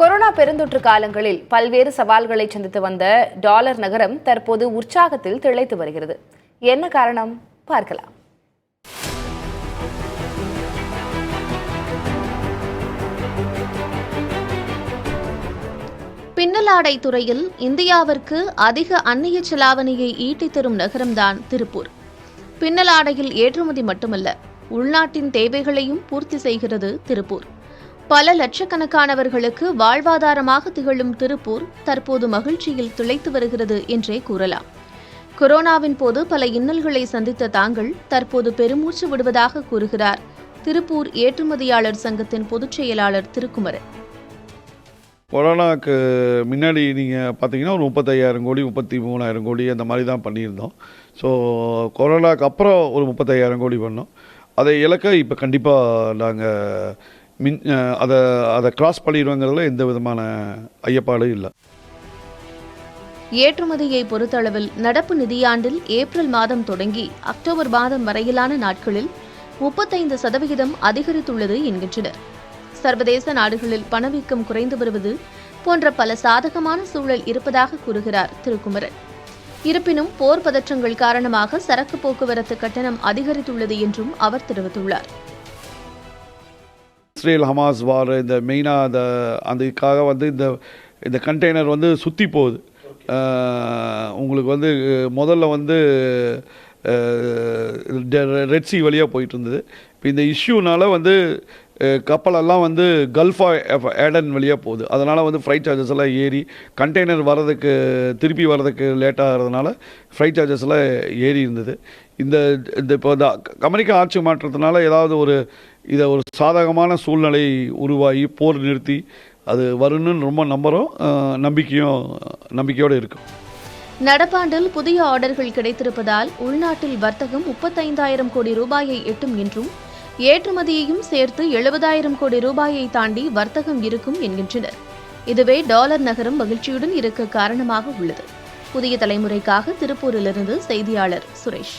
Corona பெருந்தொற்று காலங்களில் பல்வேறு சவால்களை சந்தித்து வந்த டாலர் நகரம் தற்போது உற்சாகத்தில் திளைத்து வருகிறது. என்ன காரணம் பார்க்கலாம். பின்னலாடை துறையில் இந்தியாவிற்கு அதிக அந்நிய செலாவணியை ஈட்டித் தரும் நகரம்தான் திருப்பூர். பின்னலாடையில் ஏற்றுமதி மட்டுமல்ல, உள்நாட்டின் தேவைகளையும் பூர்த்தி செய்கிறது திருப்பூர். பல லட்சக்கணக்கானவர்களுக்கு வாழ்வாதாரமாக திகழும் திருப்பூர் தற்போது மகிழ்ச்சியில் திளைத்து வருகிறது என்றே கூறலாம். கொரோனாவின் போது பல இன்னல்களை சந்தித்த தாங்கள் தற்போது பெருமூச்சு விடுவதாக கூறுகிறார் திருப்பூர் ஏற்றுமதியாளர் சங்கத்தின் பொதுச் செயலாளர் திருக்குமரன். கொரோனாவுக்கு முன்னாடி நீங்கள் பார்த்தீங்கன்னா ஒரு 35,000 கோடி 33,000 கோடி அந்த மாதிரி தான் பண்ணியிருந்தோம். ஸோ கொரோனாவுக்கு அப்புறம் ஒரு 35,000 கோடி பண்ணோம். அதை இலக்க இப்போ கண்டிப்பாக நாங்கள் அதை கிராஸ் பண்ணிடுவோங்கிறதுல எந்த விதமான ஐயப்பாடும் இல்லை. ஏற்றுமதியை பொறுத்தளவில் நடப்பு நிதியாண்டில் ஏப்ரல் மாதம் தொடங்கி அக்டோபர் மாதம் வரையிலான நாட்களில் 35% அதிகரித்துள்ளது என்கின்றனர். சர்வதேச நாடுகளில் பணவீக்கம் குறைந்து வருவது போன்ற பல சாதகமான சூழல் இருப்பதாக கூறுகிறார் திருக்குமரன். இருப்பினும் போர் பதற்றங்கள் காரணமாக சரக்கு போக்குவரத்து கட்டணம் அதிகரித்துள்ளது என்றும் அவர் தெரிவித்துள்ளார். இஸ்ரேல் ஹமாஸ் வார் இந்த மெயினாக அதுக்காக இந்த கண்டெய்னர் சுற்றி போகுது. உங்களுக்கு முதல்ல ரெட் சி வழியாக போயிட்டு இருந்தது. இப்போ இந்த இஷ்யூனால கப்பலெல்லாம் கல்ஃப் ஆஃப் ஏடன் வழியாக போகுது. அதனால் ஃப்ளைட் சார்ஜஸ் எல்லாம் ஏறி கண்டெய்னர் திருப்பி வர்றதுக்கு லேட் ஆகிறதுனால ஃப்ளைட் சார்ஜஸ் எல்லாம் ஏறி இருந்தது. இப்போ அமெரிக்கா ஆட்சி மாற்றத்தினால ஏதாவது இதை ஒரு சாதகமான சூழ்நிலை உருவாகி போர் நிறுத்தி அது வரும்னு ரொம்ப நம்பிக்கையோடு இருக்கும். நடப்பாண்டில் புதிய ஆர்டர்கள் கிடைத்திருப்பதால் உள்நாட்டில் வர்த்தகம் 35,000 கோடி ரூபாயை எட்டும் என்றும் ஏற்றுமதியையும் சேர்த்து 70,000 கோடி ரூபாயை தாண்டி வர்த்தகம் இருக்கும் என்கின்றனர். இதுவே டாலர் நகரம் மகிழ்ச்சியுடன் இருக்க காரணமாக உள்ளது. புதிய தலைமுறைக்காக திருப்பூரிலிருந்து செய்தியாளர் சுரேஷ்.